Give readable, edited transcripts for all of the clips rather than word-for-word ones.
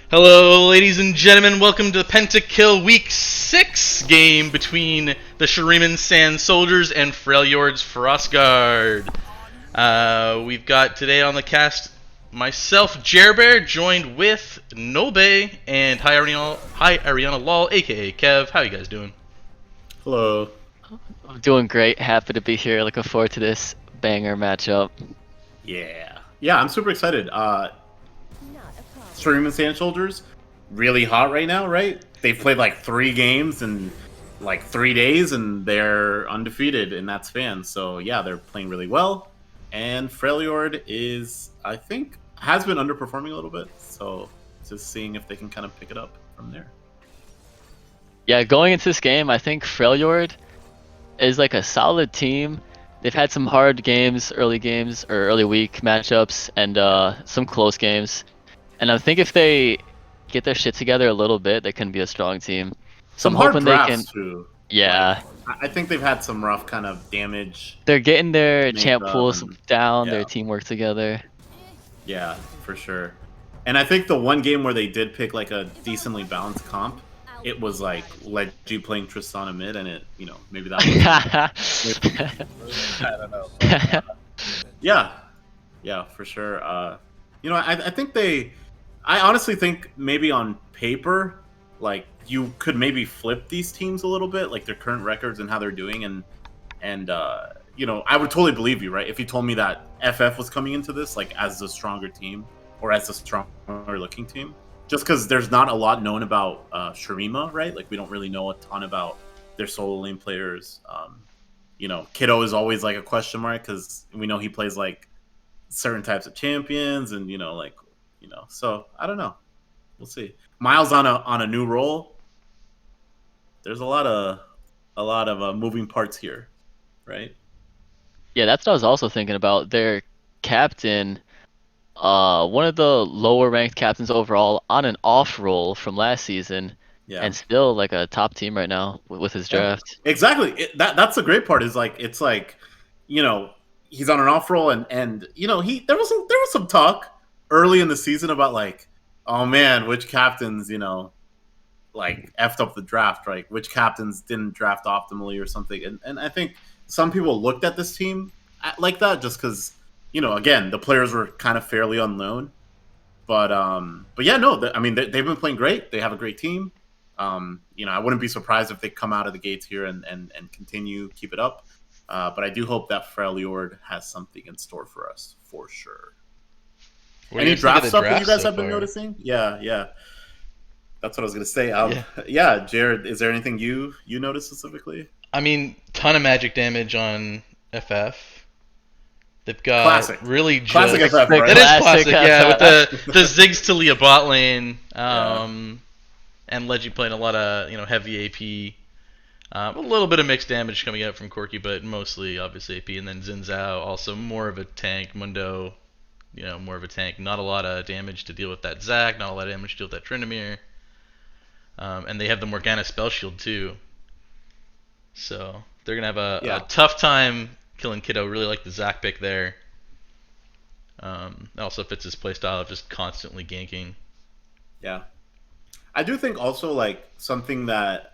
Hello, ladies and gentlemen. Welcome to the Pentakill Week 6 game between the Shuriman Sand Soldiers and Frejord's Frostguard. We've got today on the cast myself, Jerbear, joined with Nolbay and Ariana Lol, aka Kev. How you guys doing? Hello. I'm doing great. Happy to be here. Looking forward to this banger matchup. Yeah, I'm super excited. Shuriman Sand Soldiers, really hot right now, right? They've played like 3 games in like 3 days, and they're undefeated in that span. So yeah, they're playing really well. And Frejord is, I think, has been underperforming a little bit. So just seeing if they can kind of pick it up from there. Yeah, going into this game, I think Frejord is like a solid team. They've had some hard games, early week matchups, and some close games. And I think if they get their shit together a little bit, they can be a strong team. So Some I'm hoping hard they can. drafts too. Yeah, I think they've had some rough kind of damage. they're getting their champ pools and- down, yeah. their teamwork together. Yeah, for sure. And I think the one game where they did pick like a decently balanced comp, it was like Leggy playing Tristana mid, and it, maybe that was. I don't know. Yeah, for sure. I think I honestly think maybe on paper, like you could maybe flip these teams a little bit, like their current records and how they're doing, and I would totally believe you, right? If you told me that FF was coming into this like as a stronger team or as a stronger looking team, just because there's not a lot known about Shurima, right? Like we don't really know a ton about their solo lane players. Kiddo is always like a question mark because we know he plays like certain types of champions, and so I don't know. We'll see. Miles on a new role. There's a lot of moving parts here, right? Yeah, that's what I was also thinking about. Their captain, one of the lower ranked captains overall on an off roll from last season, Yeah, and still like a top team right now with his draft. exactly. That's the great part. Is like it's like, he's on an off roll, and there was some talk early in the season about like, oh man, which captains like effed up the draft, right? Which captains didn't draft optimally or something. And I think some people looked at this team like that just because, again, the players were kind of fairly unknown. But yeah, no, I mean, they've been playing great. They have a great team. I wouldn't be surprised if they come out of the gates here and continue, keep it up. But I do hope that Frejord has something in store for us, for sure. Any draft stuff that you guys have been noticing? Yeah. That's what I was gonna say. Yeah, Jared, is there anything you noticed specifically? I mean, ton of magic damage on FF. They've got Classic. really just Classic FF, right? That is classic, Classic yeah. With FF. the Ziggs to Leah bot lane, and Leggy playing a lot of heavy AP. A little bit of mixed damage coming out from Corki, but mostly obviously AP. And then Xin Zhao also more of a tank. Mundo, more of a tank. Not a lot of damage to deal with that Zac. Not a lot of damage to deal with that Tryndamere. And they have the Morgana spell shield too. So they're gonna have a tough time killing Kiddo. Really like the Zac pick there. It also fits his playstyle of just constantly ganking. Yeah. I do think also like something that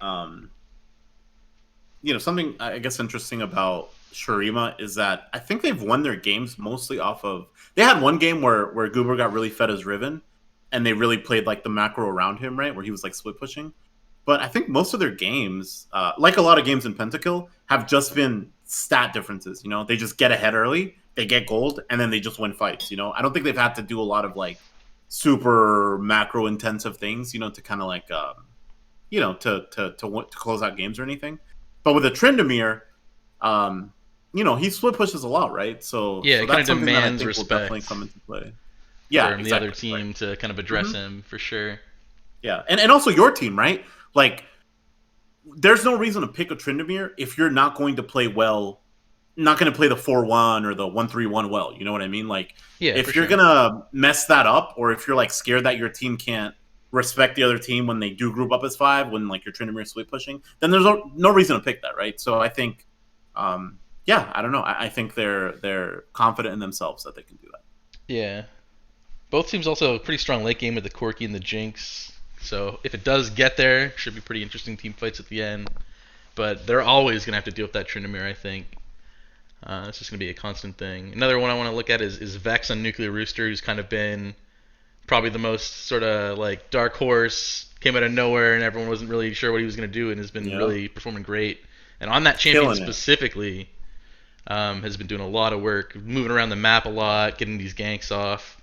something I guess interesting about Shurima is that I think they've won their games mostly off of. They had one game where Goober got really fed as Riven, and they really played like the macro around him, right, where he was like split pushing. But I think most of their games, like a lot of games in Pentakill, have just been stat differences. They just get ahead early, they get gold, and then they just win fights. I don't think they've had to do a lot of like super macro intensive things, to kind of like, to close out games or anything. But with a Tryndamere, he split pushes a lot, right? So yeah, so it kind that's of something that I demands think respect. will definitely come into play. Yeah, from exactly, the other team right. to kind of address him for sure. Yeah, and also your team, right? Like, there's no reason to pick a Tryndamere if you're not going to play well, not going to play the 4-1 or the 1-3-1 well. You know what I mean? Like, if you're gonna mess that up, or if you're like scared that your team can't respect the other team when they do group up as 5, when like your Tryndamere split pushing, then there's no reason to pick that, right? So I think, I don't know. I think they're confident in themselves that they can do that. Yeah. both teams also pretty strong late game with the Corki and the Jinx. So if it does get there, should be pretty interesting team fights at the end. But they're always gonna have to deal with that Tryndamere, I think. It's just gonna be a constant thing. Another one I want to look at is Vex on Nuclear Rooster, who's kind of been probably the most sort of like dark horse, came out of nowhere and everyone wasn't really sure what he was gonna do, and has been really performing great. And on that champion specifically, has been doing a lot of work, moving around the map a lot, getting these ganks off.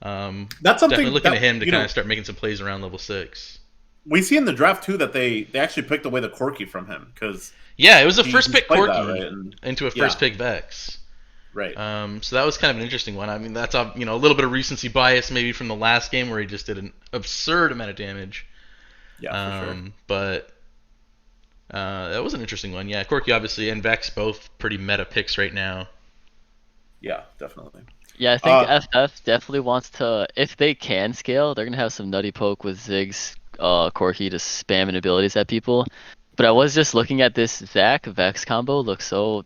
That's something definitely looking at him to kind of start making some plays around level 6. We see in the draft too that they actually picked away the Corki from him because it was a first pick Corki right? into a first pick Vex. Right. So that was kind of an interesting one. I mean, that's a little bit of recency bias maybe from the last game where he just did an absurd amount of damage. Yeah, for sure. But that was an interesting one. Yeah, Corki obviously and Vex both pretty meta picks right now. Yeah, definitely. Yeah, I think FF definitely wants to, if they can scale, they're gonna have some nutty poke with Ziggs, Corki to spamming abilities at people. But I was just looking at this Zac Vex combo, looks so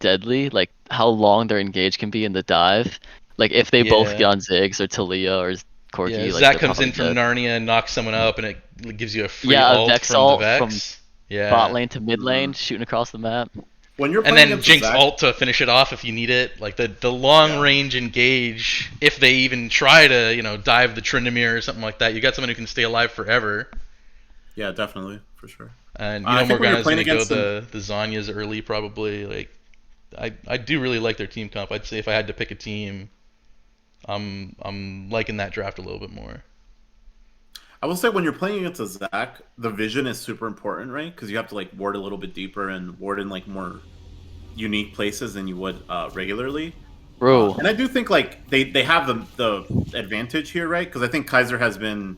deadly. Like how long their engage can be in the dive. Like if they both get on Ziggs or Talia or Corki. Yeah, like Zac comes in from Narnia and knocks someone up, and it gives you a free ult Vex from ult the Vex. from bot lane to mid lane, shooting across the map. When you're and then Jinx ult to finish it off if you need it. Like the long range engage, if they even try to dive the Tryndamere or something like that, you got someone who can stay alive forever. Yeah, definitely, for sure. And Morgana's gonna go the Zhonya's early probably. Like I do really like their team comp. I'd say if I had to pick a team, I'm liking that draft a little bit more. I will say when you're playing against a Zac, the vision is super important, right? Because you have to like ward a little bit deeper and ward in like more unique places than you would regularly. Bro. And I do think like they have the advantage here, right? Because I think Kaiser has been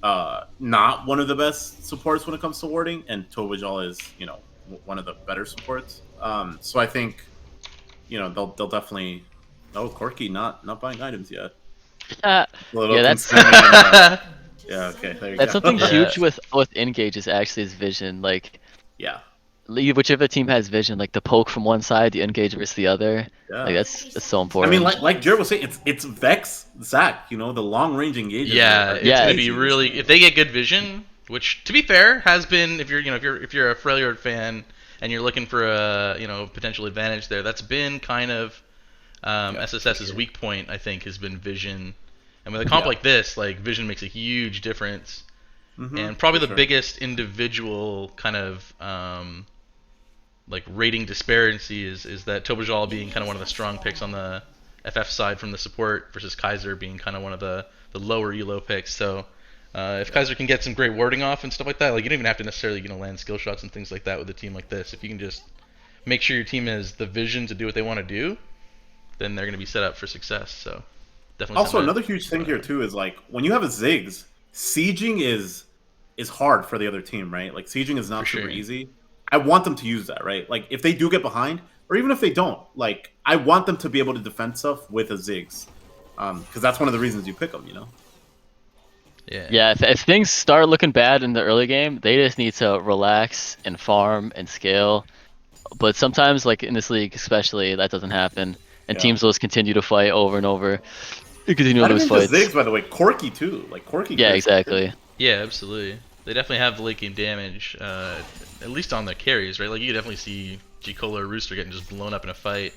not one of the best supports when it comes to warding, and Tovajal is one of the better supports. So I think they'll definitely. Oh, Corki not buying items yet. That's yeah, okay, there you that's go. something huge with engage is actually his vision. Like whichever team has vision, like the poke from one side, the engage versus the other. Yeah. Like that's so important. I mean, like Jared was saying, it's Vex Zac, the long range engage. Yeah, it's gonna be really if they get good vision, which to be fair has been if you're if you're a Frejord fan and you're looking for a potential advantage there, that's been kind of SSS's weak point. I think has been vision. And with a comp like this, like vision makes a huge difference, and probably the biggest individual kind of like rating disparity is that Tovajal being kind of one of the strong picks on the FF side from the support versus Kaiser being kind of one of the lower elo picks. So if Kaiser can get some great warding off and stuff like that, like you don't even have to necessarily land skill shots and things like that with a team like this. If you can just make sure your team has the vision to do what they want to do, then they're going to be set up for success. So. Definitely also, another huge thing here too is like when you have a Ziggs, sieging is hard for the other team, right? Like sieging is not super easy. I want them to use that, right? Like if they do get behind, or even if they don't, like I want them to be able to defend stuff with a Ziggs, because that's one of the reasons you pick them, Yeah. If things start looking bad in the early game, they just need to relax and farm and scale. But sometimes, like in this league, especially, that doesn't happen, and teams will just continue to fight over and over. You continue to lose fights. Ziggs, by the way, Corki too. Like Corki. Yeah, exactly. Yeah, absolutely. They definitely have the late game damage, at least on the carries, right? Like you can definitely see G-Cola or Rooster getting just blown up in a fight.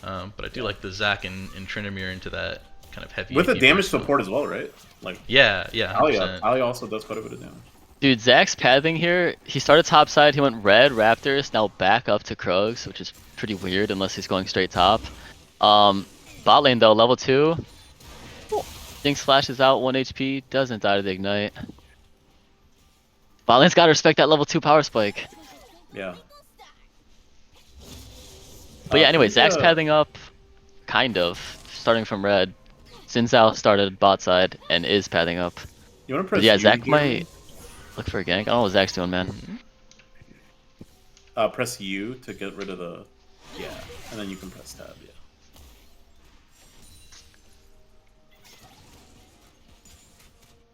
But I do like the Zac and Tryndamere into that kind of heavy. With a damage support as well, right? Like yeah. Alia also does quite a bit of damage. Dude, Zac's pathing here. He started top side. He went red Raptors, now back up to Krugs, which is pretty weird unless he's going straight top. Bot lane though, level 2. Jinx flashes out 1 HP, doesn't die to the ignite. Bot lane's gotta respect that level 2 power spike. Yeah. But yeah, anyway, Zac's pathing up, kind of, starting from red. Xin Zhao started bot side and is pathing up. You wanna press Zac might look for a gank. I don't know what Zac's doing, man. Press U to get rid of the and then you can press tab.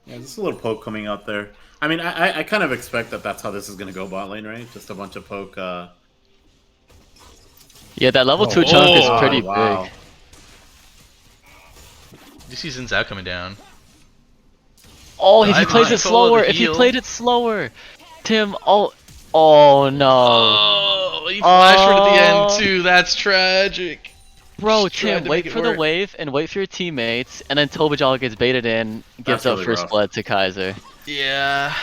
Yeah, there's a little poke coming out there. I mean, I kind of expect that that's how this is going to go bot lane, right? Just a bunch of poke. Yeah, that level 2 chunk is pretty big. you see Zin's out coming down. Oh, if he Dive plays it mindful, slower, the if he heal. played it slower. Tim, oh no. Oh, he flashed right at the end Oh. too. That's tragic. Bro, Just tried Tim, to wait make it for the work. wave and wait for your teammates, and then Tobajal gets baited in, gives That's up really first rough. blood to Kaiser. Yeah.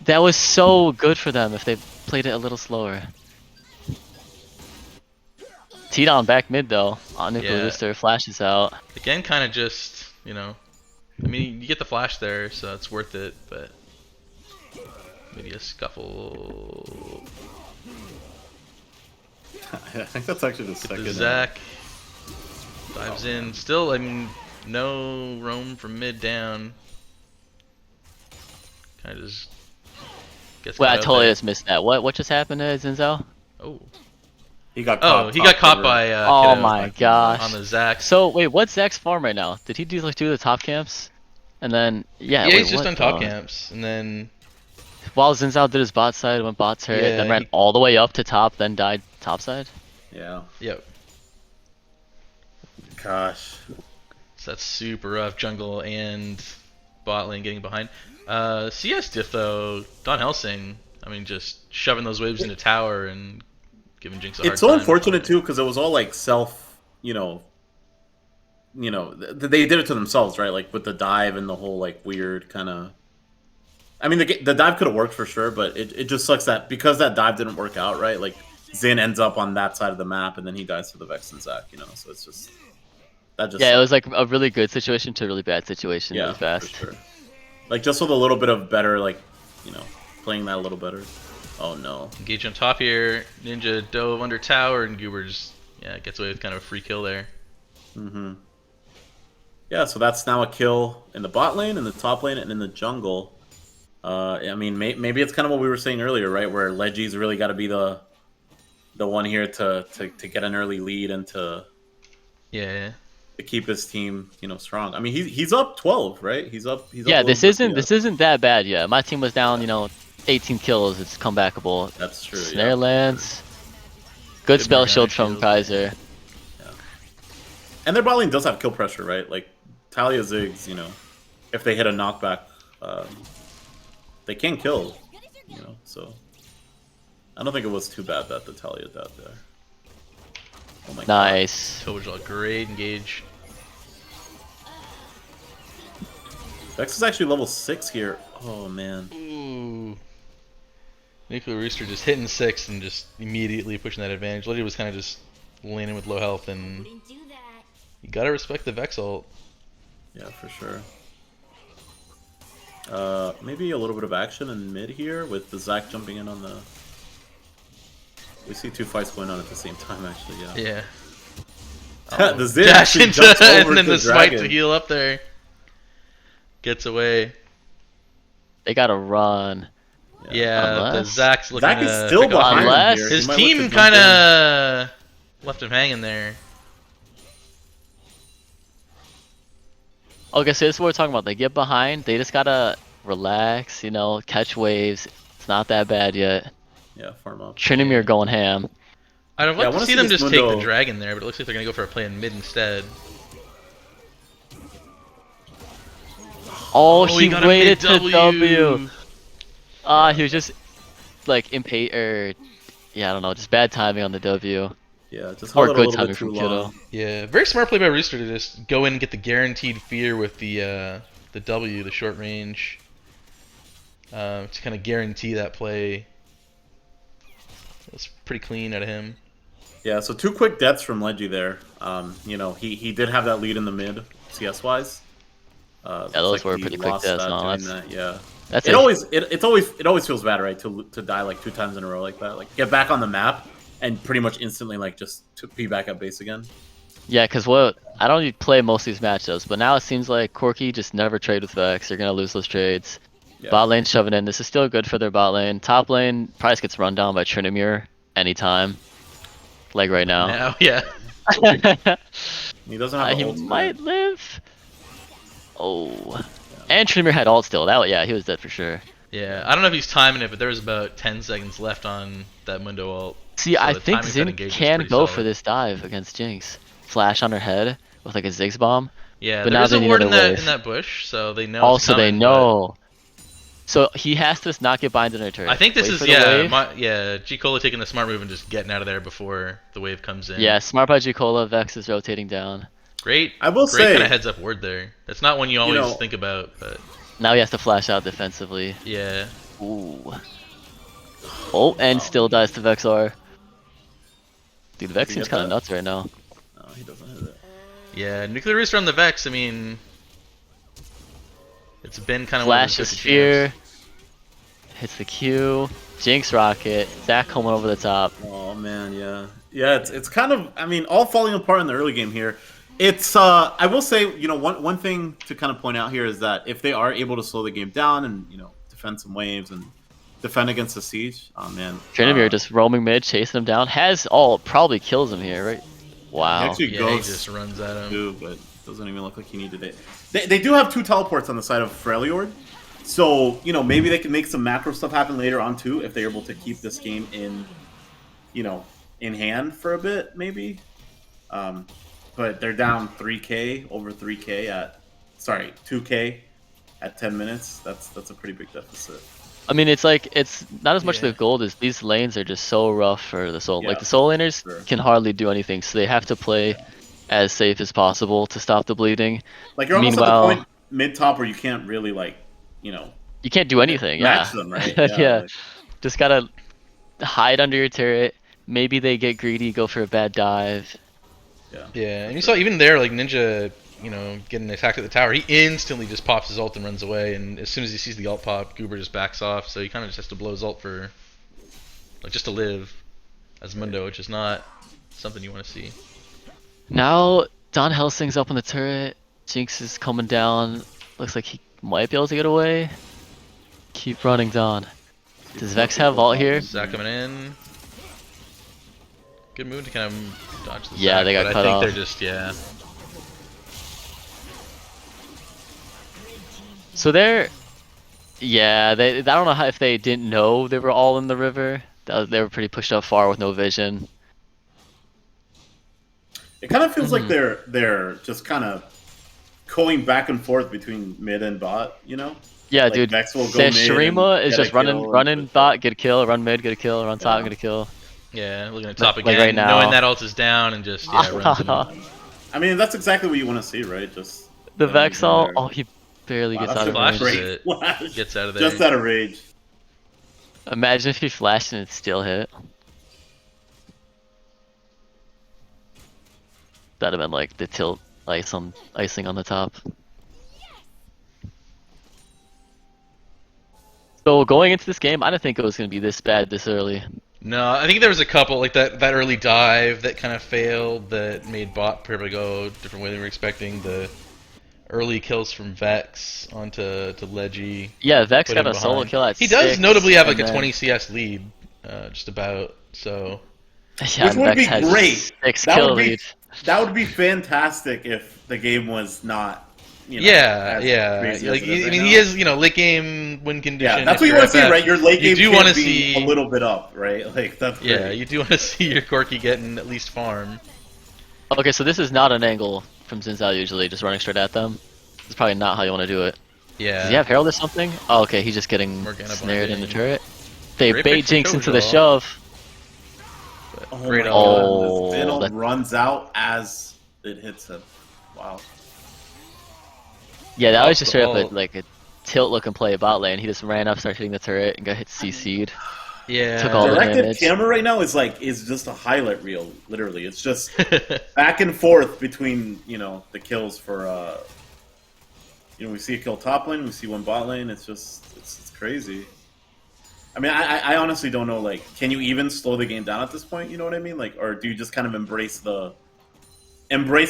That was so good for them if they played it a little slower. T-Down back mid though, on Nuclear Yeah. Rooster flashes out. Again, kind of just, you know, I mean, you get the flash there, so it's worth it, but maybe a scuffle. I think that's actually the Get second. the Zac dives in. Still, I mean, no roam from mid down. Kind of just gets Wait, caught I out totally there. just missed that. What just happened to Zinzao? Oh. He got caught. Oh, he got top caught river. by Oh Kiddo my gosh. on the Zac. So wait, what's Zach's farm right now? Did he do the top camps? And then Yeah, wait, he's just what on top the- camps, and then While Zinzao did his bot side, went bot turret, Yeah, then ran he- all the way up to top, then died top side. Yeah. yep. Gosh. So that's super rough. Jungle and bot lane getting behind. CS diff though, Don Helsing. I mean, just shoving those waves into tower and giving Jinx a hard It's so time. unfortunate too, because it was all like self, they did it to themselves, right? Like with the dive and the whole like weird kind of. I mean, the dive could have worked for sure, but it just sucks that because that dive didn't work out, right? Like Zin ends up on that side of the map, and then he dies to the Vex and Zac, So it's just that just Yeah, it sucks. was like a really good situation to a really bad situation Yeah, really fast. for sure. Like just with a little bit of better, like playing that a little better. Oh no. Engage on top here. Ninja dove under tower, and Goober's gets away with kind of a free kill there. Mm-hmm. Yeah, so that's now a kill in the bot lane, in the top lane, and in the jungle. I mean, maybe it's kind of what we were saying earlier, right? Where Leggy's really got to be the one here to get an early lead and to keep his team, strong. I mean, he's up 12, right? He's up. Yeah, up this isn't that bad yet. My team was down, Yeah. 18 kills. It's comebackable. That's true. Snare yeah. lands. Good spell Morgana shield from shield. Kaiser. And their bot lane does have kill pressure, right? Like Talia Ziggs, if they hit a knockback, they can kill, So I don't think it was too bad that the Talia died there. Oh my god. Nice. Tobajal, great engage. Vex is actually level 6 here. Oh man. Ooh. Nuclear Rooster just hitting 6 and just immediately pushing that advantage. Lady was kind of just laning with low health, and you gotta respect the Vex ult. Yeah, for sure. Maybe a little bit of action in mid here with the Zac jumping in on the. We see two fights going on at the same time, actually. Yeah. Yeah. The Zin Dash actually into jumps over and then to the smite Dragon. to heal up there. Gets away. They gotta run. Yeah, the Unless- Zac's looking Zac is to still pick off behind him Unless- here. He his might look to team jump kind in. of left him hanging there. Okay, so this is what we're talking about. They get behind. They just gotta relax. Catch waves. It's not that bad yet. Yeah, farm up. Trinimir going ham. I'd have Yeah, I liked to wanna see see them this just take the Mundo- dragon there, but it looks like they're gonna go for a play in mid instead. Oh, he he got a waited to mid-W. W. He was just like impatient, or I don't know, just bad timing on the W. Yeah, just Or hold it a good little timing bit too from Kiddo. long. Yeah, very smart play by Rooster to just go in and get the guaranteed fear with the W, the short range, to kind of guarantee that play. That's pretty clean out of him. Yeah, so 2 quick deaths from Leggy there. He did have that lead in the mid, CS wise. those were pretty quick deaths. No, Yeah. that's It always feels bad, right? To die like 2 times in a row like that. Like get back on the map and pretty much instantly like just to be back at base again. Yeah, because I don't even play most of these matchups, but now it seems like Corki just never trade with Vex. You're gonna lose those trades. Yeah. Bot lane shoving in. This is still good for their bot lane. Top lane probably gets run down by Trinimir anytime. Like right now. Now, yeah. He doesn't have He the ult. might live. Oh. And Trinimir had ult still. He was dead for sure. Yeah, I don't know if he's timing it, but there was about 10 seconds left on that Mundo ult. See, So I the think timing for that Zin engage is can pretty go solid. for this dive against Jinx. Flash on her head with like a Ziggs bomb. Yeah, But there now is they a need ward another in wave. that bush, so they know. Also, it's they coming, know. So he has to not get bind in a turret. I think this Wait is for the wave. G Cola taking the smart move and just getting out of there before the wave comes in. Yeah, smart by Cola. Vex is rotating down. Great. I will great kind say, of heads up ward there. That's not one you always think about, but Now he has to flash out defensively. yeah. Ooh. Oh, and still dies to Vexar. Dude, Vex he seems get kind of that? nuts right now. No, he doesn't hit it. Yeah, nuclear rooster on the Vex. I mean, it's been kind of Flash one of of those Sphere. Hits the Q. Jinx Rocket. Zach coming over the top. Oh man, yeah, yeah. It's kind of, I mean, all falling apart in the early game here. It's I will say, one thing to kind of point out here is that if they are able to slow the game down and defend some waves and defend against the siege, oh man, Jerbear just roaming mid, chasing him down. Has ult, probably kills him here, right? he Wow. actually Yeah, goes he just runs at him. too, but doesn't even look like he needed it. They do have 2 teleports on the side of Frejord, so maybe they can make some macro stuff happen later on too if they're able to keep this game in hand for a bit, maybe. But they're down 3K, over 3K at, sorry, 2K at 10 minutes. That's a pretty big deficit. I mean, it's like, it's not as much Yeah. the gold as these lanes are just so rough for the soul. Yeah, Like, the soul laners sure. can hardly do anything, so they have to play as safe as possible to stop the bleeding. Like, you're almost Meanwhile- at the point mid-top where you can't really, like, You can't do anything, match yeah. them, right? Yeah, like- just gotta hide under your turret. Maybe they get greedy, go for a bad dive. Yeah, and you saw even there, like Ninja, getting attacked at the tower, he instantly just pops his ult and runs away. And as soon as he sees the ult pop, Goober just backs off. So he kind of just has to blow his ult for, like, just to live as Mundo, which is not something you want to see. Now, Don Helsing's up on the turret. Jinx is coming down. Looks like he might be able to get away. Keep running, Don. Does Vex have ult here? Zach coming in. Good move to kind of dodge the Yeah, Zac, they got but cut I think off. they're just, So they're, yeah, I don't know if they didn't know they were all in the river. They were pretty pushed up far with no vision. It kind of feels Mm-hmm. like they're just kind of going back and forth between mid and bot, Yeah, Like, dude. Vex will go Their mid Shurima and is get a just running, kill running and- bot, get a kill, run mid, get a kill, run top, Yeah. get a kill. yeah, looking at top Like again, right now. knowing that ult is down, and just, runs in. I mean, that's exactly what you want to see, right? Just The them Vex in all, there. oh, he barely Wow, gets that's out a of flash. range. great It flash. gets out of there. Just out of rage. Imagine if he flashed and it still hit. That'd have been like the tilt icing on the top. So going into this game, I didn't think it was going to be this bad this early. No, I think there was a couple, like that early dive that kind of failed, that made bot probably go a different way than we were expecting. The early kills from Vex onto Leggy. Yeah, Vex Put got him a solo behind. kill at He does 6, notably have like and a then- 20 CS lead, just about. So Yeah, Which would Vex be has great. 6 That kill would be lead. that would be fantastic if the game was not. yeah, as yeah. crazy Like as it is I right mean, now. he is late game win condition. Yeah, that's if what you you're want to at see, that. right? Your late You game do can wanna be see- a little bit up, right? Like that's Yeah, great. you do want to see your Corki getting at least farm. Okay, so this is not an angle from Xin Zhao usually, just running straight at them. It's probably not how you want to do it. Yeah. Does he have Herald or something? Oh, okay, he's just getting Morgana snared in the binding. turret. They Great bait pick for Jinx into the Kojo. shove. Oh Great my ult. God, Oh, this Venom that- runs out as it hits him. Wow. Yeah, that Oh, was just straight up oh. like a tilt looking play bot lane. He just ran up, started hitting the turret, and got hit CC'd. Yeah. Took all the Directed damage. camera right now is just a highlight reel. Literally, it's just back and forth between the kills for we see a kill top lane, we see one bot lane. It's just it's crazy. I mean, I honestly don't know. Like, can you even slow the game down at this point? You know what I mean? Like, or do you just kind of embrace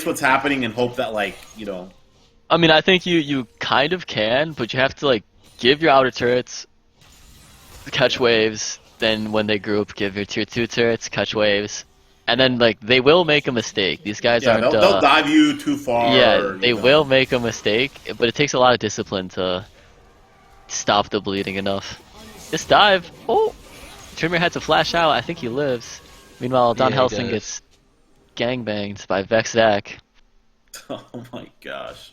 what's happening and hope that I mean, I think you kind of can, but you have to like give your outer turrets, catch waves. Then when they group, give your tier 2 turrets, catch waves, and then like they will make a mistake. These guys yeah, aren't. they'll dive you too far. Yeah, or, they will make a mistake, but it takes a lot of discipline to stop the bleeding enough. This dive, oh! Trimmer had to flash out, I think he lives. Meanwhile, Don Yeah, he Helsing does. gets gangbanged by Vex Zach. Oh my gosh.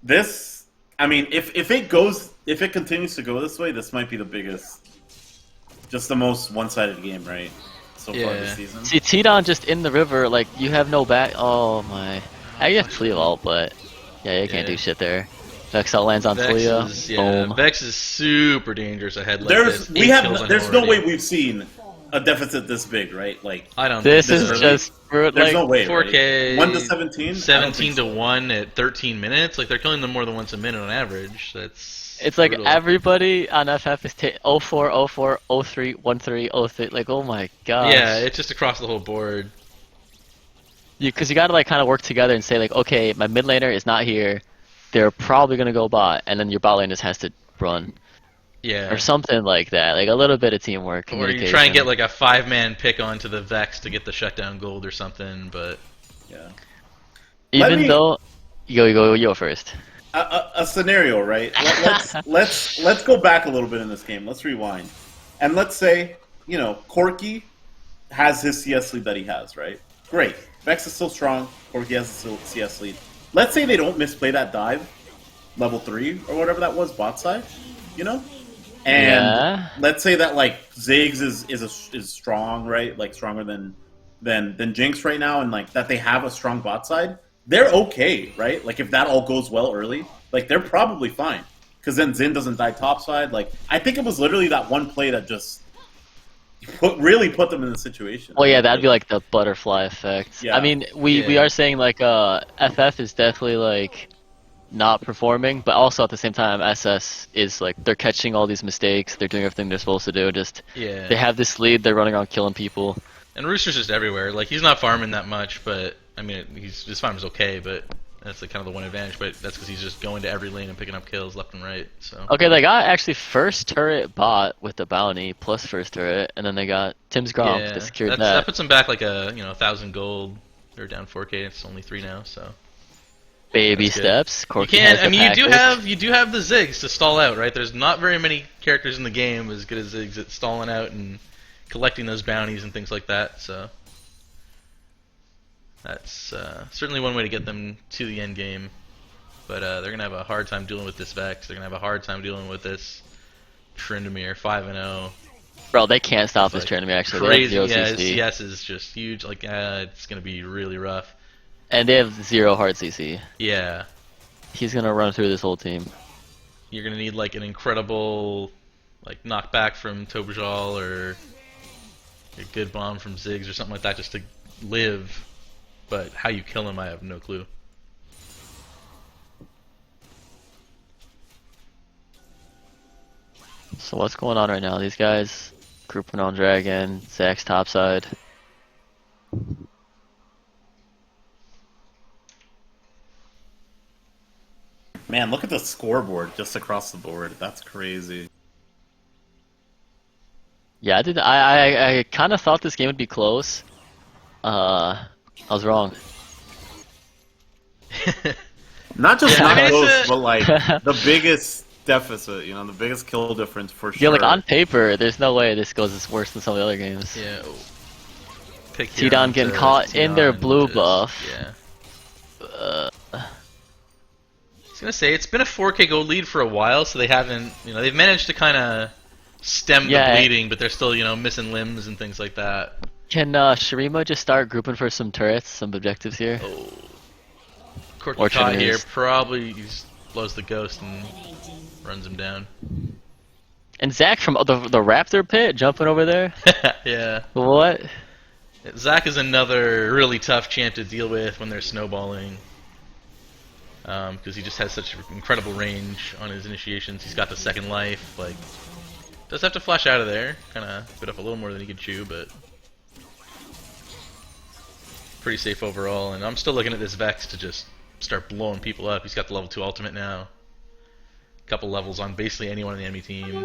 This, I mean, if it continues to go this way, this might be the biggest, just the most one-sided game, right? So far this season. See, T-Don just in the river, like, you have no back. Oh my. I have Flea Vault, but yeah, you can't do shit there. Vex out lands on Flea. Boom. Vex is super dangerous ahead like There's this. there's no way we've seen a deficit this big, right? Like, I don't. This think is so. just there's like no way. 4K. Right? 1 to 17. 17 to 1 at 13 minutes. Like they're killing them more than once a minute on average. It's like brutal. everybody on FF is 04, 04, 03, 13, 03. Like, oh my god. Yeah, it's just across the whole board. Because you gotta like kind of work together and say like, okay, my mid laner is not here. They're probably gonna go bot, and then your bot lane just has to run. Yeah. Or something like that. Like a little bit of teamwork. Or you try and get like a 5-man pick onto the Vex to get the shutdown gold or something, but Yeah. Even though, you go first. A scenario, right? Let's go back a little bit in this game. Let's rewind, and let's say Corki has his CS lead that he has, right? Great. Vex is still strong. Corki has a CS lead. Let's say they don't misplay that dive, level 3 or whatever that was, bot side, and let's say that like Ziggs is strong, right? Like stronger than Jinx right now, and like that they have a strong bot side. They're okay, right? Like if that all goes well early, like they're probably fine. Because then Xin doesn't die topside. Like I think it was literally that one play that just really put them in the situation. Well, yeah, that'd be like the butterfly effect. Yeah. I mean, we are saying like FF is definitely like not performing, but also at the same time SS is like they're catching all these mistakes. They're doing everything they're supposed to do. They have this lead. They're running around killing people. And Rooster's just everywhere. Like he's not farming that much, but I mean his farm's okay, but that's like kind of the one advantage. But that's because he's just going to every lane and picking up kills left and right. So okay, they got actually first turret bot with the bounty plus first turret, and then they got Tim's Gromp to secure that. That puts them back like a 1,000 gold. They're down 4K. It's only 3 now, so baby steps. You can. I mean, you do have the Ziggs to stall out, right? There's not very many characters in the game as good as Ziggs at stalling out and collecting those bounties and things like that. So that's certainly one way to get them to the end game. But they're gonna have a hard time dealing with this Vex. They're gonna have a hard time dealing with this Tryndamere 5-0. Bro, they can't stop this Tryndamere actually. Crazy, they have 0 CC. CS is just huge. Like it's gonna be really rough. And they have 0 hard CC. Yeah. He's gonna run through this whole team. You're gonna need like an incredible like knockback from Tobajal or a good bomb from Ziggs or something like that just to live. But how you kill him, I have no clue. So what's going on right now? These guys grouping on Dragon, Zach's topside. Man, look at the scoreboard just across the board. That's crazy. Yeah, I kind of thought this game would be close. I was wrong. Not just Yeah, not I mean, close, but like the biggest deficit, the biggest kill difference for sure. Yeah, like on paper, there's no way this goes as worse than some of the other games. Yeah. T-Don getting caught in their blue buff. Yeah. I was gonna say it's been a 4K gold lead for a while, so they haven't, they've managed to kind of stem the bleeding, but they're still, missing limbs and things like that. Can Shuriman just start grouping for some turrets, some objectives here? Oh. Corky caught here, probably he just blows the ghost and runs him down. And Zach from the Raptor pit jumping over there? Yeah. What? Zach is another really tough champ to deal with when they're snowballing. Because he just has such incredible range on his initiations. He's got the second life. Like, does have to flash out of there. Kind of bit up a little more than he could chew, but pretty safe overall. And I'm still looking at this Vex to just start blowing people up. He's got the level 2 ultimate now. A couple levels on basically anyone on the enemy team.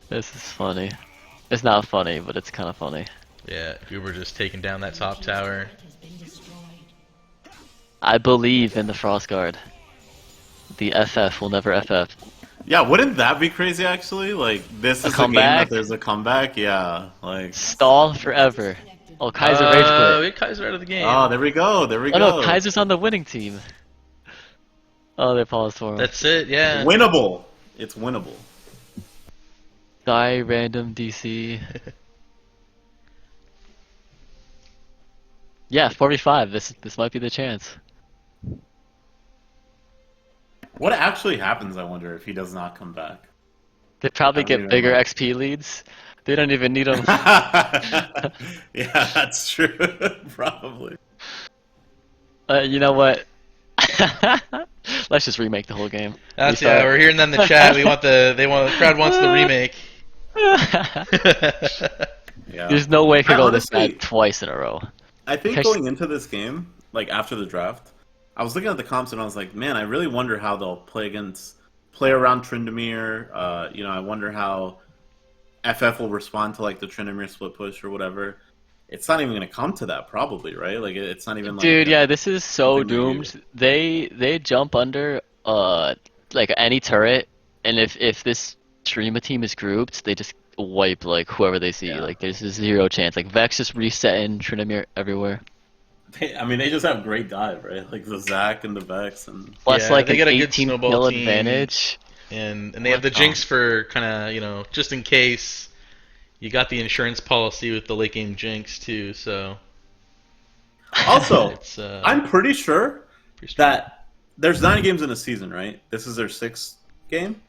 This is funny. It's not funny, but it's kind of funny. Yeah, Uber just taking down that top tower. I believe in the Frostguard. The FF will never FF. Yeah, wouldn't that be crazy actually? Like this is a game that there's a comeback. Yeah, like stall forever. Oh, Kaiser rage quit. We had Kaiser out of the game. Oh, there we go. There we Oh go. no, Kaiser's on the winning team. Oh, they paused for him. That's it, yeah. Winnable. It's winnable. Die random DC. Yeah, 45. This might be the chance. What actually happens, I wonder, if he does not come back? They probably I don't get even bigger know. XP leads. They don't even need them. Yeah, that's true. Probably. You know what? Let's just remake the whole game. That's Restart. we're hearing that in the chat. The crowd wants the remake. Yeah. There's no way it could I go this honestly- bad twice in a row. I think Catch- going into this game, like after the draft, I was looking at the comps and I was like, man, I really wonder how they'll play around Tryndamere. I wonder how FF will respond to like the Tryndamere split push or whatever. It's not even going to come to that, probably, right? Like it's not even like. Dude, yeah, this is so something they do. doomed. They jump under like any turret, and if this Shurima team is grouped, they just wipe like whoever they see. Yeah. Like there's a 0 chance. Like Vex just resetting Tryndamere everywhere. They just have great dive, right? Like the Zac and the Vex and. Plus Yeah, like they an got a good 18 snowball kill team. advantage. And they have the Jinx for kind of, just in case. You got the insurance policy with the late game Jinx too, so. Also, It's, I'm pretty sure pretty strong. that there's 9 games in a season, right? This is their 6th game.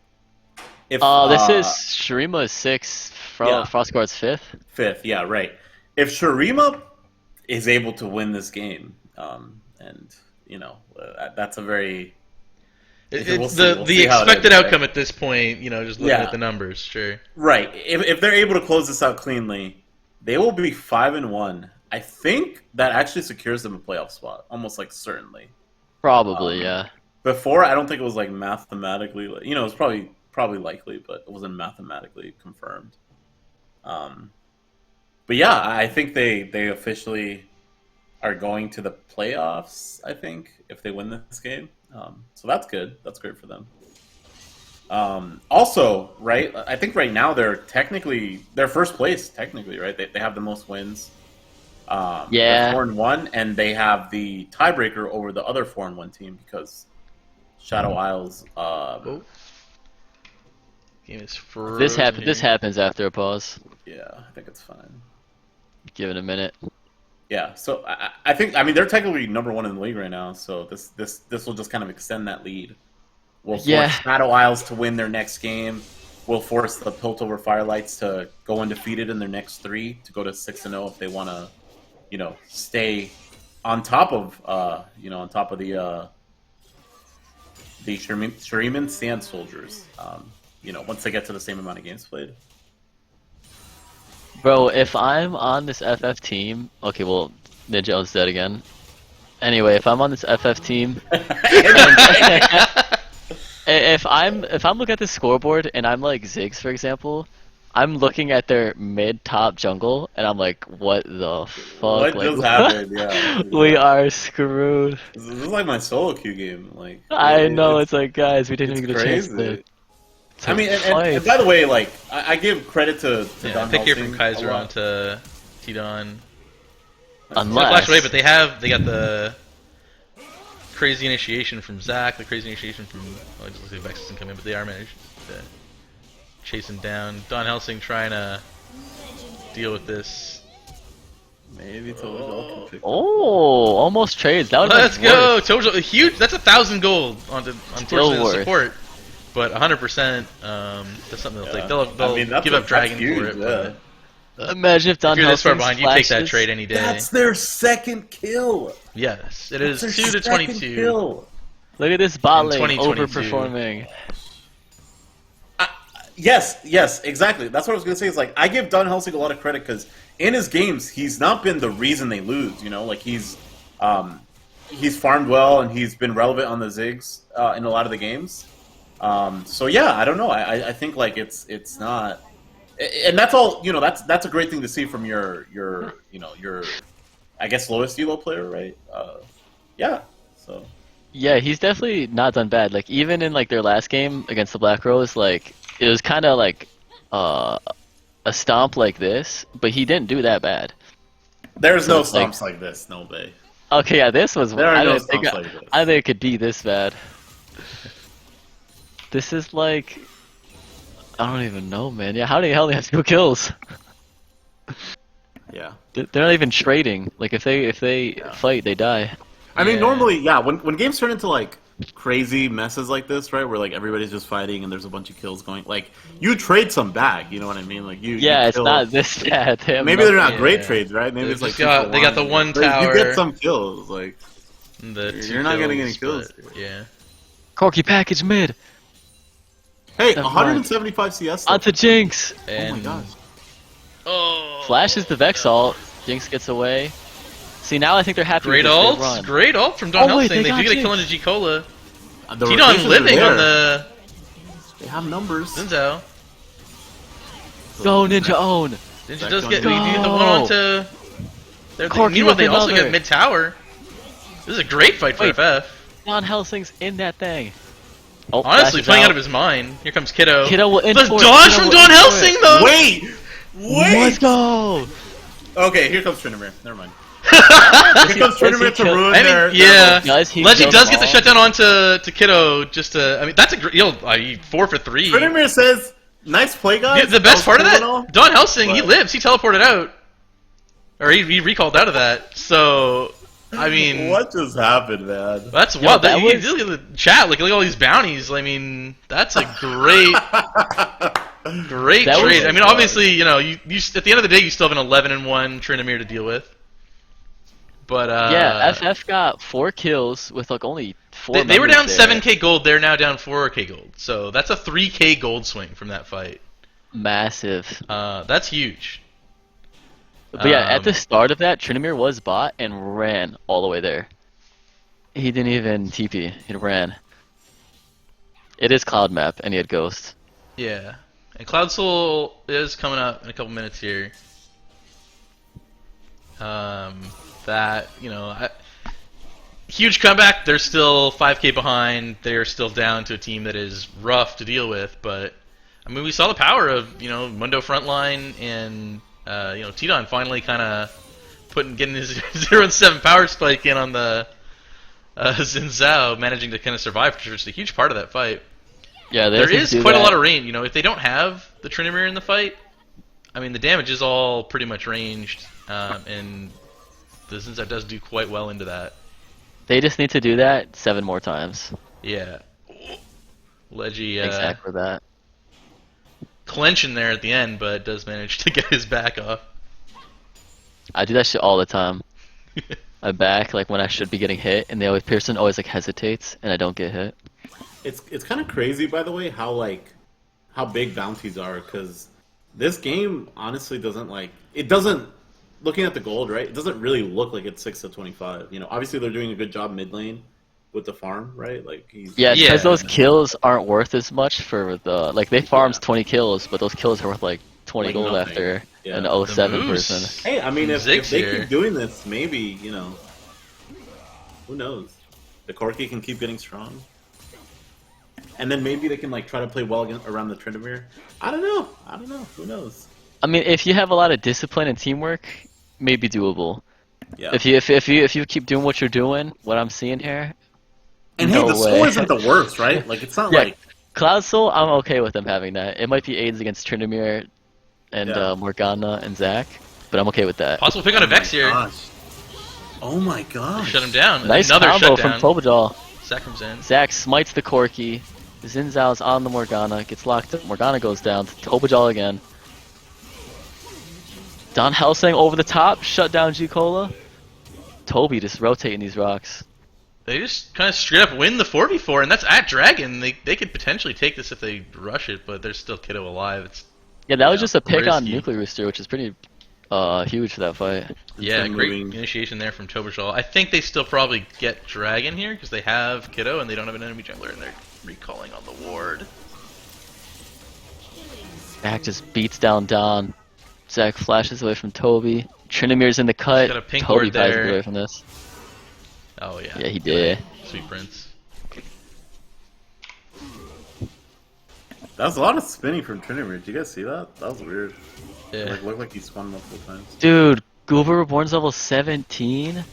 If This is Shurima's 6th, Yeah. Frostguard's 5th. 5th, yeah, right. If Shurima is able to win this game, that's a very we'll see. We'll the see how it expected is, right? outcome at this point, just looking Yeah. at the numbers, sure. right. If they're able to close this out cleanly, they will be 5-1. I think that actually secures them a playoff spot, almost like certainly. Probably, yeah. Before, I don't think it was like mathematically, it was probably likely, but it wasn't mathematically confirmed. But yeah, I think they officially are going to the playoffs. I think if they win this game, so that's good. That's great for them. Also, right? I think right now they're first place. Technically, right? They have the most wins. Yeah. 4-1, and they have the tiebreaker over the other 4-1 team because Shadow Isles. Game is frozen This here. happens after a pause. Yeah, I think it's fine. Give it a minute. Yeah, so I think they're technically number 1 in the league right now. So this will just kind of extend that lead. We'll force Yeah. Shadow Isles to win their next game. We'll force the Piltover Firelights to go undefeated in their next 3 to go to 6-0 if they want to, stay on top of the Shuriman Sand Soldiers. Once they get to the same amount of games played. Bro, if I'm on this FF team, okay, well, Ninja is dead again. Anyway, if I'm on this FF team, if I'm looking at the scoreboard and I'm like Ziggs, for example, I'm looking at their mid-top jungle and I'm like, what the fuck? What like, just happened? Yeah, we are screwed. This is like my solo queue game. Like I know, it's like, guys, we didn't it's even get a chance crazy. to I mean, and fight. by the way, like I give credit to Yeah, Don pick here Helsing from Kaiser a lot. onto T-Don. Unless- Flash away, but they got the crazy initiation from Zac, the crazy initiation from I just say Vex doesn't come in, but they are managed to chase him down. Don Helsing trying to deal with this. Maybe Toadal can pick. Oh, almost trades. That would Let's go, Tojo! Huge. That's 1,000 gold on unfortunately the worth. support, but 100%. That's something they'll take. They'll that's give up Dragon huge, for it. yeah. Imagine if Don But if you're this far Helsing's behind, you take that flashes- trade any day. That's their second kill. Yes, it That's is their 2 to second 22. Kill. Look at this bot In lane 2022. overperforming. Yes, exactly. That's what I was gonna say. Is like I give Don Helsing a lot of credit because in his games he's not been the reason they lose. Like he's farmed well and he's been relevant on the Ziggs in a lot of the games. So yeah, I don't know. I think like it's not, and that's all. That's a great thing to see from your I guess lowest elo player, right? Yeah. So. Yeah, he's definitely not done bad. Like even in like their last game against the Black Rose, like it was kind of like a stomp like this, but he didn't do that bad. There's So no it's like- stomps like this, Nolbay. Okay, yeah, this was. There are I no didn't think. stomps like this. I think it could be this bad. This is like. I don't even know, man. Yeah, how the hell they have 2 kills? Yeah. They're not even trading. Like if they fight, they die. I mean, Yeah. normally, yeah, when games turn into like crazy messes like this, right, where like everybody's just fighting and there's a bunch of kills going, like you trade some back, you know what I mean? Like you. Yeah, you it's kill- not this bad. They have Maybe they're nothing. not great Yeah. trades, right? Maybe They it's like just got- they got the one but You tower. get some kills, like The You're not getting any kills. but, yeah. Corky package mid. hey, Never 175 CS. Though. Onto Jinx. Oh my And gosh. oh, Flashes the Vex ult. Jinx gets away. See, now I think they're happy great with this ult, run. great ult from Don Oh, wait, Helsing. they They do got get a kill Jinx. into G-Cola. The Tidon rotations are living there. on the They have numbers. Zinzao. Go Ninja Own. Ninja Back does on get you. the one onto. Corky Meanwhile, with they also another. get mid tower. This is a great fight for Wait. FF. Don Helsing's in that thing. Oh, Honestly, flashes playing out of his mind. Here comes Kiddo. Kiddo will The import. dodge Kiddo from will Don import. Helsing, though. Wait, Let's go. Okay, here comes Trinamir. Never mind. Does Here comes Trinamir to ruin I mean, their. yeah. Does he Leggy kill does them get the all? shutdown onto Kiddo. Just to, I mean, that's a great. 4 for 3. Trinamir says, "Nice play, guys." The best part of was cool and that, Don Helsing, he but- lives. He teleported out, or he recalled out of that. So, I mean, What just happened, man? that's Yo, wild. that You was- look at the chat. Look at all these bounties. I mean, that's a great, great That was- trade. I mean, obviously, you know, you at the end of the day, you still have an 11-1 Trinamir to deal with. But Yeah, FF got 4 kills with like only 4. they were down members there. 7k gold. They're now down 4k gold. So that's a 3k gold swing from that fight. Massive. That's huge. But yeah, at the Um, start of that, Trinamir was bot and ran all the way there. He didn't even TP. He ran. It is Cloud Map, and he had Ghost. Yeah. And Cloud Soul is coming up in a couple minutes here. That, you know, huge comeback. They're still 5k behind. They're still down to a team that is rough to deal with. But, I mean, we saw the power of, you know, Mundo Frontline and, you know, Tidon finally kind of getting his 0-7 power spike in on the Zinzao, managing to kind of survive, which was a huge part of that fight. Yeah, There is quite a lot of range. You know, if they don't have the Trinamir in the fight, I mean, the damage is all pretty much ranged, and the Zinzao does do quite well into that. They just need to do that 7 more times. Yeah. Leggy Exact for that. clenching there at the end, but does manage to get his back off. I do that shit all the time. I back like when I should be getting hit, and Pearson always like hesitates, and I don't get hit. It's kind of crazy, by the way, how big bounties are, because this game honestly doesn't. Looking at the gold, right? It doesn't really look like it's 6 to 25. You know, obviously they're doing a good job mid lane with the farm, right? Like he's Yeah, because Yeah. those kills aren't worth as much for the like they farms Yeah. 20 kills, but those kills are worth like 20 Like gold nothing. after Yeah. an The 07 moves. person. Hey, I mean, if they Ziggs keep doing this, maybe, you know, who knows? The Corki can keep getting strong. And then maybe they can, like, try to play well around the Trinamir. I don't know. Who knows? I mean, if you have a lot of discipline and teamwork, maybe doable. Yeah. If you keep doing what you're doing, what I'm seeing here, And no hey, the way. score isn't the worst, right? Like, it's not Yeah. like... Cloud Soul, I'm okay with them having that. It might be aids against Trinamir and Yeah. Morgana and Zac, but I'm okay with that. Possible pick on a Vex here. Oh my gosh. Shut him down. Nice Another combo shutdown. from Tobajal. Zac comes in. Zac smites the Corki. Zinzao's on the Morgana, gets locked up. Morgana goes down. Tobajal again. Don Helsing over the top, shut down G-Cola. Toby just rotating these rocks. They just kind of straight up win the 4v4, and that's at Dragon. They could potentially take this if they rush it, but there's still Kiddo alive. It's Yeah, that was Yeah, just a pick on risky. Nuclear Rooster, which is pretty huge for that fight. yeah, them great moving. initiation there from Tobashal. I think they still probably get Dragon here because they have Kiddo and they don't have an enemy jungler, and they're recalling on the ward. Zac just beats down Don. Zac flashes away from Toby. Trinamir's in the cut. Got a pink Toby ward buys there. away from this. Oh yeah. Yeah, he did. Sweet Prince. That was a lot of spinning from Trinamir. Did you guys see that? That was weird. Yeah. Like, looked like he spun multiple times. Dude, Goober Reborn's level 17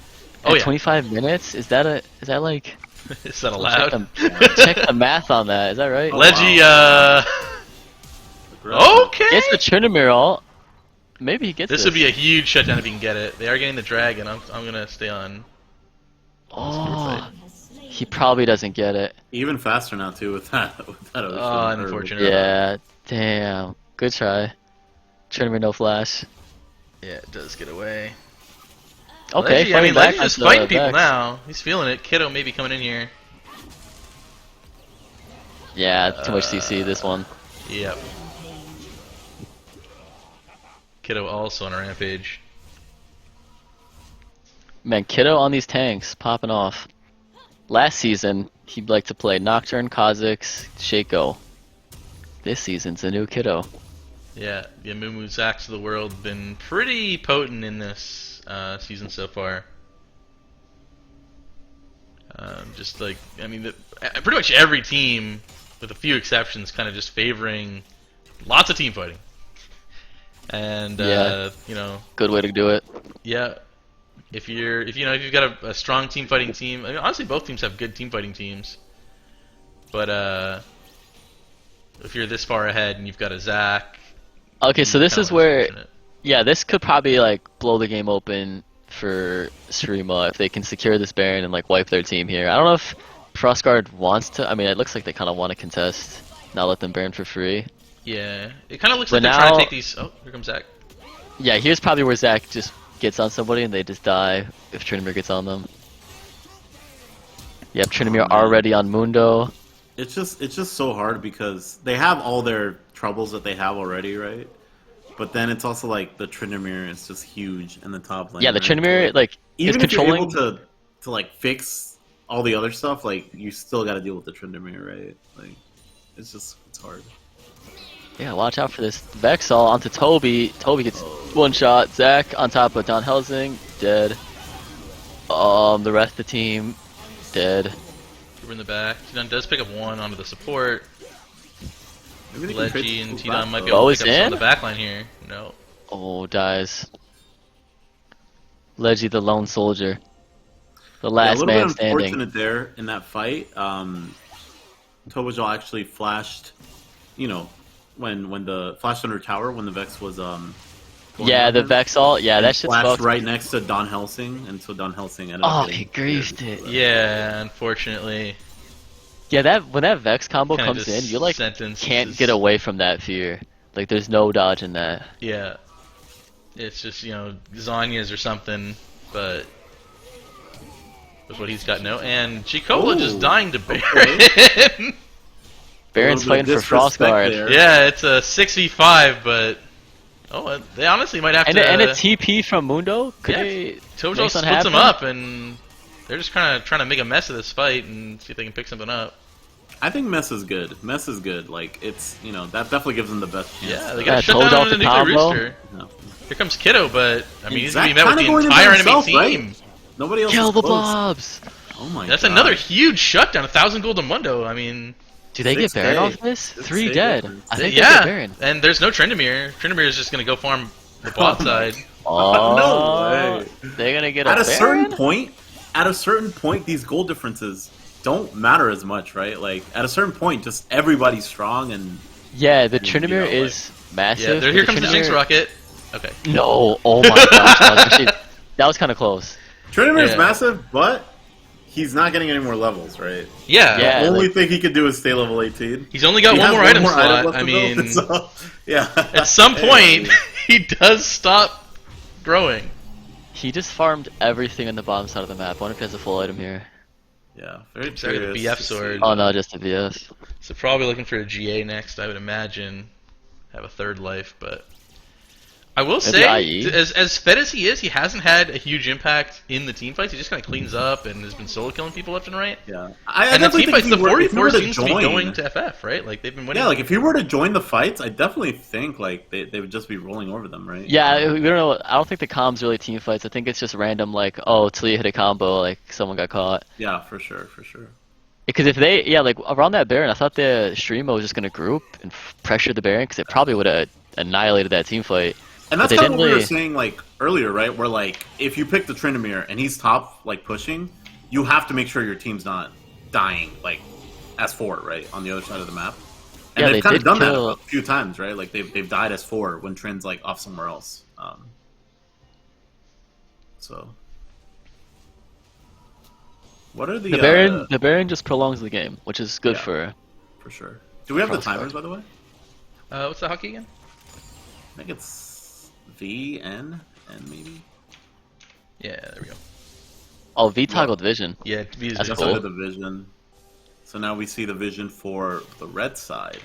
Oh, at yeah. 25 minutes? Is that like... Is that allowed? Check the math on that. Is that right? Oh, Leggy, Aggressive. okay. Gets the Trinamir ult. Maybe he gets This would be a huge shutdown if he can get it. They are getting the dragon. I'm gonna stay on. Oh, he probably doesn't get it. Even faster now too with that. Ocean. Oh, unfortunate. Yeah, damn. Good try. Trinamir no flash. Yeah, it does get away. Okay, Leggy, I mean, fighting back Leggy's just onto fighting people Vex. now. He's feeling it. Kiddo may be coming in here. Yeah, too much CC this one. Yep. Kiddo also on a rampage. Man, Kiddo on these tanks, popping off. Last season, he'd like to play Nocturne, Kha'Zix, Shaco. This season's a new Kiddo. Yeah, the Amumu Zax of the world been pretty potent in this season so far. Just like, I mean, pretty much every team, with a few exceptions, kind of just favoring lots of team fighting. And Yeah. you know, Good way to do it. yeah, if you've got a strong team fighting team, I mean, honestly, both teams have good team fighting teams. But if you're this far ahead and you've got a Zac, Okay, so this kinda is where, unfortunate. yeah, this could probably like blow the game open for Shuriman if they can secure this Baron and like wipe their team here. I don't know if Frostguard wants to. I mean, it looks like they kind of want to contest, not let them Baron for free. Yeah, it kind of looks But like they're trying now- to take these. Oh, here comes Zac. Yeah, here's probably where Zac just gets on somebody and they just die if Trinamir gets on them. Yep, Trinamir man. already on Mundo. It's just so hard because they have all their troubles that they have already, right? But then it's also like the Trinamir is just huge in the top lane. Yeah, the right? Trinamir like is Even if controlling. you're able to like fix all the other stuff, like you still got to deal with the Trinamir, right? Like it's hard. Yeah, watch out for this Vexal onto Toby. Toby gets one shot. Zac on top of Don Helsing, dead. The rest of the team, dead. We're in the back. T-Don does pick up one onto the support. Maybe they can trade Leggy and some T-Don back, might be though. able Oh, to pick it's up some in? on the back line here. No. Oh, dies. Leggy the lone soldier. The Yeah, a last little man bit standing. unfortunate there in that fight. Tobajal actually flashed, you know, when the flashed under tower when the Vex was going Yeah, at the him, Vexal. Yeah, and that shit's flashed fucked. right next to Don Helsing, and so Don Helsing ended Oh, up he getting griefed speared. it. Yeah, unfortunately. Yeah, that when that Vex combo Kinda comes just in, you like sentences- can't get away from that fear. Like, there's no dodging that. Yeah. It's just, you know, Zanya's or something, but that's what he's got no. And Chikola just Ooh, dying to Baron. Baron's A little fighting bit for of disrespect Frostguard. there. Yeah, it's a 6v5, but they honestly might have And, to. and a TP from Mundo? Could Yeah, they Tojo make splits something them happen? up, and they're just kind of trying to make a mess of this fight and see if they can pick something up. I think Mess is good. Mess is good. Like it's that definitely gives them the best chance. Yeah, they to- got Yeah, shut Tojo down off on the the nuclear combo. rooster. No. Here comes Kiddo, but I mean he's gonna be Zac met with the kinda going into entire enemy himself, team. right? Nobody else Kill is the close. blobs! Oh my That's god. another huge shutdown, 1,000 gold to Mundo. I mean, Do they get 6K. Baron off this? 6K 3 dead. difference. I think they get yeah, Baron. and there's no Tryndamere. Tryndamere is just gonna go farm the bot Oh my side. Oh, No way. They're gonna get At a Baron? certain point, these goal differences don't matter as much, right? Like at a certain point, just everybody's strong and Yeah, the You know, Tryndamere like- is massive. Yeah, here but comes the Jinx Tryndamere- rocket. Okay. No, oh my gosh, that was kind of close. Trinidad is Yeah. massive, but he's not getting any more levels, right? Yeah. Yeah. The only like- thing he could do is stay level 18. He's only got He one has more item slot. left I to build, mean, so, yeah. at some point, Hey. he does stop growing. He just farmed everything on the bottom side of the map. I wonder if he has a full item here. Yeah, very Sorry, the curious BF to sword. see. Oh no, just a VS. So probably looking for a GA next, I would imagine. Have a third life, but I will Maybe say, IE? as fed as he is, he hasn't had a huge impact in the team fights. He just kind of cleans up and has been solo killing people left and right. Yeah, I And the definitely team think fights, the if he were- if he were 44 to seems to be join- going to FF, right? Like they've been winning. Yeah, like if he were to join the fights, I definitely think like they would just be rolling over them, right? Yeah, we don't know. I don't think the comms really team fights. I think it's just random. Like, oh, Talia hit a combo. Like someone got caught. Yeah, for sure, for sure. Because if they, yeah, like around that Baron, I thought the Shurima was just gonna group and pressure the Baron because it probably would have annihilated that team fight. And But that's they kind of didn't what we were really. saying like earlier, right? Where like if you pick the Tryndamere and he's top like pushing, you have to make sure your team's not dying like as 4, right, on the other side of the map. And Yeah, they've they kind of did done kill. that a few times, right? Like they've died as 4 when Trind's like off somewhere else. So what are The Baron. The Baron just prolongs the game, which is good Yeah. for sure? Do we have the Frostguard. timers by the way? What's the hockey again? I think it's V N maybe. Yeah, there we go. Oh, V toggled vision. Yeah, V is That's Just cool. under the vision. So now we see the vision for the red side.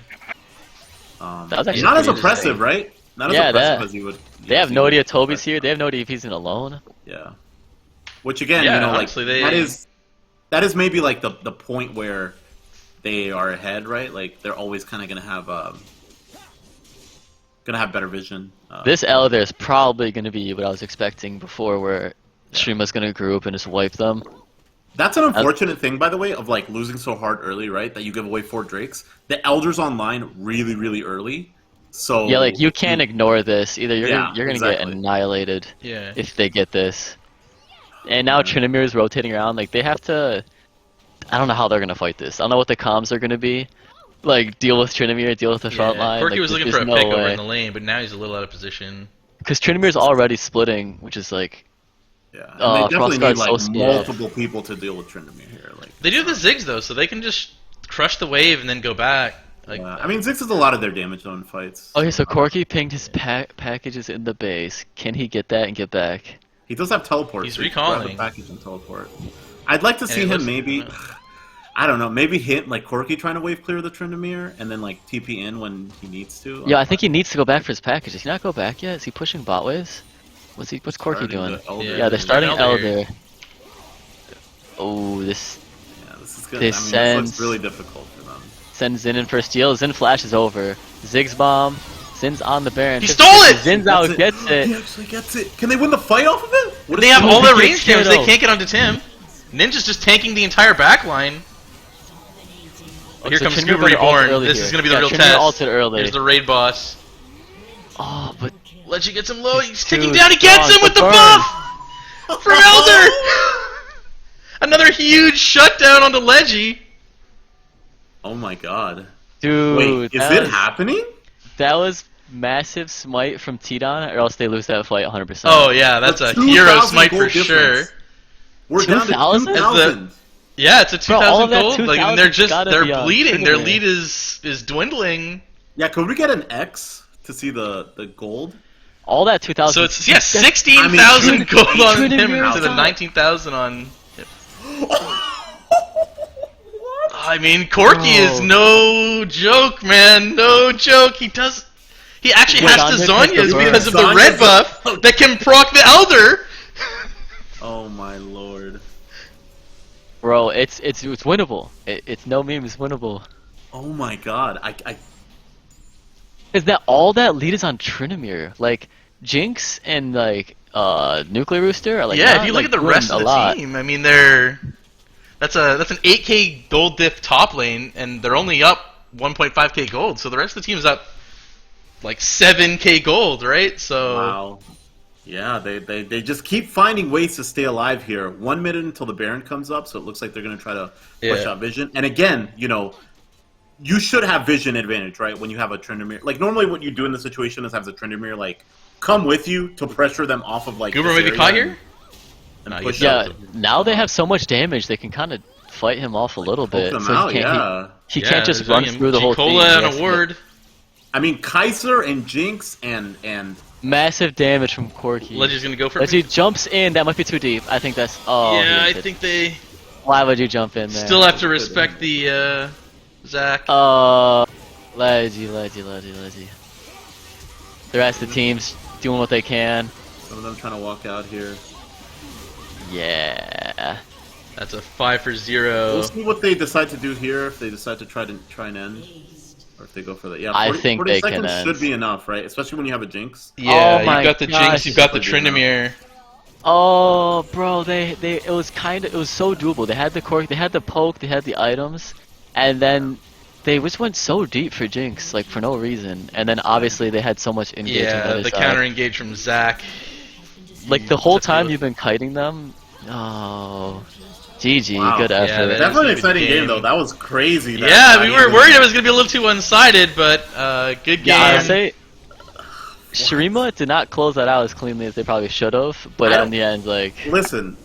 That was actually Not as pretty impressive, interesting. right? Not as Yeah, impressive that- as you would. They have as you no would idea Toby's expect. here. They have no idea if he's in alone. Yeah. Which again, Yeah, you know, like honestly, they- that is maybe like the point where they are ahead, right? Like they're always kind of gonna have better vision. This Elder is probably going to be what I was expecting before, where Shuriman's going to group and just wipe them. That's an unfortunate thing, by the way, of like losing so hard early, right? That you give away 4 Drakes. The Elders online really, really early. So Yeah, like you can't ignore this. Either you're Yeah, you're going to get exactly. annihilated Yeah. if they get this. And now Tryndamere is rotating around. Like they have to. I don't know how they're going to fight this. I don't know what the comms are going to be. Like deal with Tryndamere, deal with the front line. Corky like, was looking there's for a no pick over way. in the lane, but now he's a little out of position. Because Tryndamere's already splitting, which is like. Yeah, and they definitely need Frostguard's like so screwed up. multiple people to deal with Tryndamere here. Like They do the zigs though, so they can just crush the wave and then go back. Like, I mean, Ziggs does a lot of their damage though in fights. Okay, so Corky pinged his packages in the base. Can he get that and get back? He does have teleport. He's so he can grab recalling. the package and teleport. I'd like to see it him looks- maybe. I don't know. Maybe hit like Corky trying to wave clear the Tryndamere and then like TP in when he needs to. Yeah, I think he needs to go back for his package. Does he not go back yet? Is he pushing bot waves? What's Corky Starting doing? the Elder. Yeah, they're starting Elder. Elder. Oh, this Yeah, this is good. This I mean, this sends- looks really difficult for them. sends Zin in for a steal. Zin flashes over. Ziggs bomb. Zin's on the Baron. He stole it! Zin's out, gets He it. actually gets it. Can they win the fight off of it? What they is have he all doing? their He range gets damage. They KO'd. can't get onto Tim. Ninja's just tanking the entire back line. Oh, here So comes Tryndamere Scuba better ult Reborn. early This here. is gonna be the Yeah, real Tryndamere test. ulted early. Here's the raid boss. Oh, but Leggy gets him low. He's too taking down. He gets strong. him with the Burn. buff from Elder. Another huge shutdown onto Leggy. Oh my god. dude, Wait, is that it was- happening? That was massive smite from Tidon, or else they lose that fight 100%. Oh yeah, that's a 2,000 hero smite gold for sure. difference. We're down to 2,000? 2,000. Yeah, it's a Bro, all of 2,000 that gold. Like, 2,000 and they're just gotta they're be on bleeding. Their Tryndamere. lead is dwindling. Yeah, could we get an X to see the gold? All that 2,000. So it's 16,000 I mean, gold on Tryndamere him instead of top. 19,000 on. I mean, Corky is Bro. no joke, man. No joke. He actually Wait, has to Sonya Zonia's because because of the Zonya's red the- buff that can proc the Elder. Oh my lord. Bro, it's winnable. It's no meme. It's winnable. Oh my god. I Is that all that lead is on Tryndamere? Like Jinx and like Nuclear Rooster are like. Yeah, not, if you like, look at the doing rest a of the lot. team, I mean, that's an 8k gold diff top lane, and they're only up 1.5k gold. So the rest of the team is up like 7k gold, right? So wow. Yeah, they just keep finding ways to stay alive here. 1 minute until the Baron comes up, so it looks like they're gonna try to push Yeah. out vision. And again, you know, you should have vision advantage, right? When you have a Tryndamere. Like normally what you do in this situation is have the Tryndamere like come with you to pressure them off of like Goober this maybe area caught and- here. and No, push you- out Yeah, the- now they have so much damage, they can kind of fight him off a little poke bit. them So out, he can't, yeah. he can't just there's run Onion, through the whole thing. G-Cola He and has a to- ward. I mean Kaiser and Jinx and Massive damage from Corky. Leggy's gonna go for As it. he jumps in, that might be too deep. I think that's. Oh, he Yeah, I missed it. think they Why would you jump in there? still have to respect the Zach. Leggy. The rest of the team's doing what they can. some of them trying to walk out here. Yeah. That's a 5 for We'll 0. see what they decide to do here. If they decide to try and end, or if they go for that. Yeah, I 40, think 40 they can seconds end. should be enough, right? Especially when you have a Jinx. Yeah, Oh my you've got the gosh. Jinx, you've got the This would be Tryndamere. Oh, bro, it was so doable. They had the cork, they had the poke, they had the items, and then they just went so deep for Jinx, like for no reason, and then obviously they had so much engagement on the Yeah, other the side. counter engage from Zac. Like the whole time you've been kiting them. Oh, GG, Wow. good Yeah, effort. that- Definitely an a good exciting game, game. though. That was crazy. That Yeah, we not were even- worried it was gonna be a little too one-sided, but good game. Yeah, I say Shurima did not close that out as cleanly as they probably should have, but I in the end, like Listen,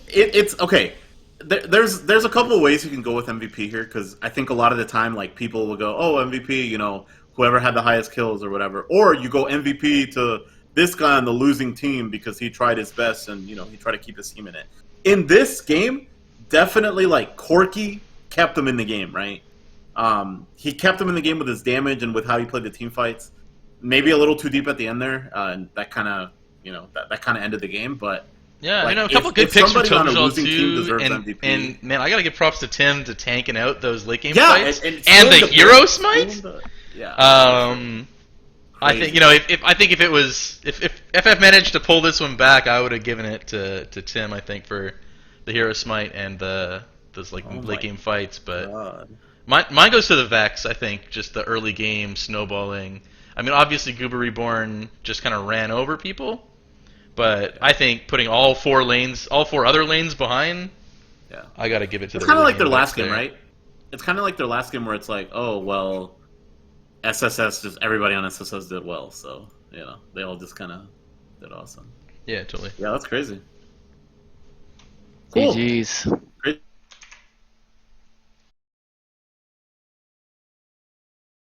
it's okay. There's a couple of ways you can go with MVP here, because I think a lot of the time, like, people will go, oh, MVP, you know, whoever had the highest kills or whatever, or you go MVP to this guy on the losing team because he tried his best and, you know, he tried to keep his team in it. In this game, definitely, like, Corki kept him in the game, right? He kept him in the game with his damage and with how he played the team fights. Maybe a little too deep at the end there, and that kind of, you know, that kind of ended the game. But Yeah, like, you know, a couple if good picks from somebody on a Tobijol losing team too, deserves and, MVP. and man, I gotta give props to Tim to tanking out those late game yeah, fights and the still hero smite. Yeah. I think, you know, if it was if FF managed to pull this one back, I would have given it to Tim. I think for the hero smite and those like Oh late my game fights, but God. mine goes to the Vex. I think just the early game snowballing. I mean, obviously Goober Reborn just kind of ran over people, but I think putting all four other lanes behind, Yeah. I gotta give it to It's the kind of early like their Vex last game, there. right? It's kind of like their last game where it's like, oh well, SSS just everybody on SSS did well, so you know they all just kind of did awesome. Yeah, totally. Yeah, that's crazy. Cool. GG's. Great